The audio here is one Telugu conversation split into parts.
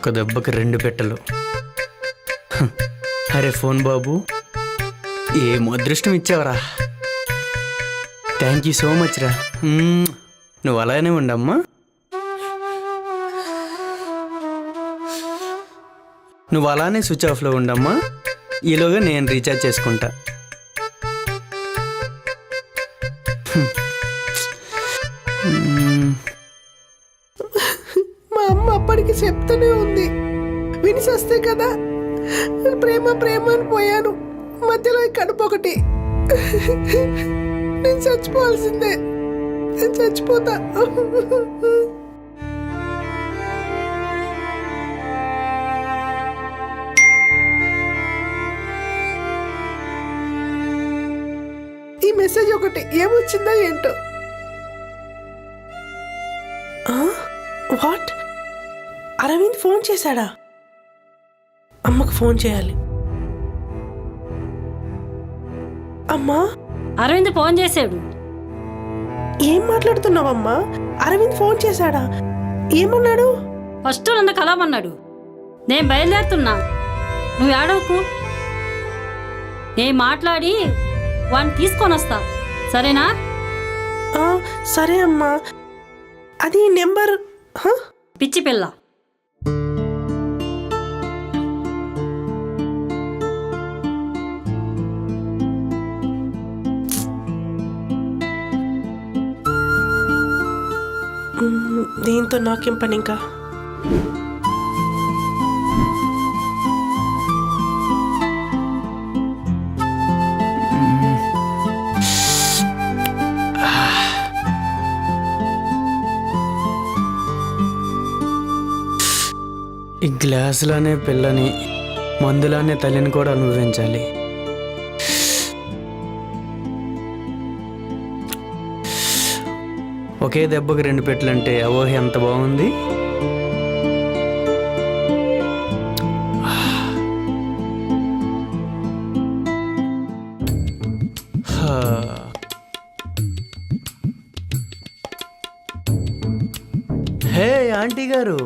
ఒక దెబ్బకి 2 పెట్టెలు. అరే ఫోన్ బాబు, ఏం అదృష్టం ఇచ్చావరా. థ్యాంక్ యూ సో మచ్ రా. నువ్వు అలానే ఉండమ్మా. నువ్వు అలానే స్విచ్ ఆఫ్లో ఉండమ్మా. ఈలోగా నేను రీఛార్జ్ చేసుకుంటా. మా అమ్మ అప్పటికి చెప్తూనే ఉంది, వినిసొస్తే కదా ప్రేమ ప్రేమ అని పోయాను. మధ్యలో ఈ కడుపు ఒకటి. నేను చచ్చిపోవాల్సిందే, నేను చచ్చిపోతా. ఈ మెసేజ్ ఒకటి ఏమొచ్చిందో ఏంటో. వాట్? అరవింద్ ఫోన్ చేశాడా? అమ్మకు ఫోన్ చేయాలి. అమ్మా, అరవింద్ ఫోన్ చేశాడు. ఏం మాట్లాడుతున్నావమ్మా? అరవింద్ ఫోన్ చేశాడా? ఏమన్నాడు? ఫస్ట్ నన్ను కలవమన్నాడు. నేను బయలుదేరుతున్నా, నువ్వు ఏడవకు. నేను మాట్లాడి వాడిని తీసుకొని వస్తా, సరేనా? సరే అమ్మా. అది నెంబర్ పిచ్చి పిల్ల. దీంతో నాకేం పని ఇంకా. ఈ గ్లాసులోనే పిల్లని, మందులానే తల్లిని కూడా అనుభవించాలి. ఒకే దెబ్బకి 2 పెట్టెలంటే అవోహ ఎంత బాగుంది. హే ఆంటీ గారు,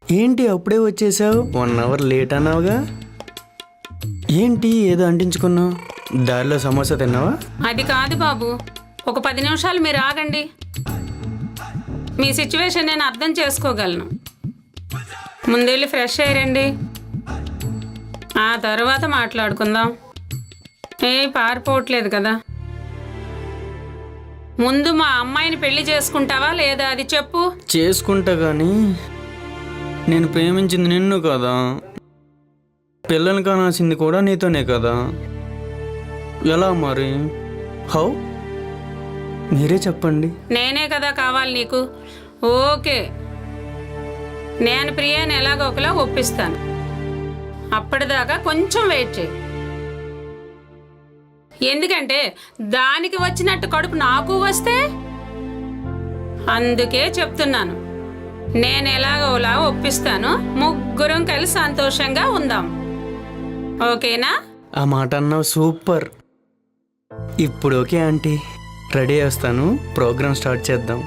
ఏంటి అప్పుడే వచ్చేసావు? 1 అవర్ లేట్ అన్నావుగా. ఏంటి ఏదో అంటించుకున్నావు? దారిలో సమోసా తిన్నావా? అది కాదు బాబు, ఒక 10 నిమిషాలు మీరు ఆగండి. మీ సిచ్యువేషన్ నేను అర్థం చేసుకోగలను. ముందెళ్ళి ఫ్రెష్ అయ్యండి, ఆ తర్వాత మాట్లాడుకుందాం. పారిపోవట్లేదు కదా. ముందు మా అమ్మాయిని పెళ్లి చేసుకుంటావా లేదా అది చెప్పు. చేసుకుంటా, కానీ నేను ప్రేమించింది నిన్ను కదా. పిల్లల్ని కానాల్సింది కూడా నీతోనే కదా. ఎలా మరి? హౌ? మీరే చెప్పండి. నేనే కదా కావాలి నీకు. ఓకే, నేను ప్రియాని ఎలాగో ఒకలా ఒప్పిస్తాను. అప్పటిదాకా కొంచెం వెయిట్ చేయి. ఎందుకంటే దానికి వచ్చినట్టు కడుపు నాకు వస్తే, అందుకే చెప్తున్నాను. నేను ఎలాగోలా ఒప్పిస్తాను. ముగ్గురం కలిసి సంతోషంగా ఉందాం, ఓకేనా? ఆ మాట అన్నావు, సూపర్. ఇప్పుడు ఓకే ఆంటీ, రెడీ చేస్తాను, ప్రోగ్రామ్ స్టార్ట్ చేద్దాం.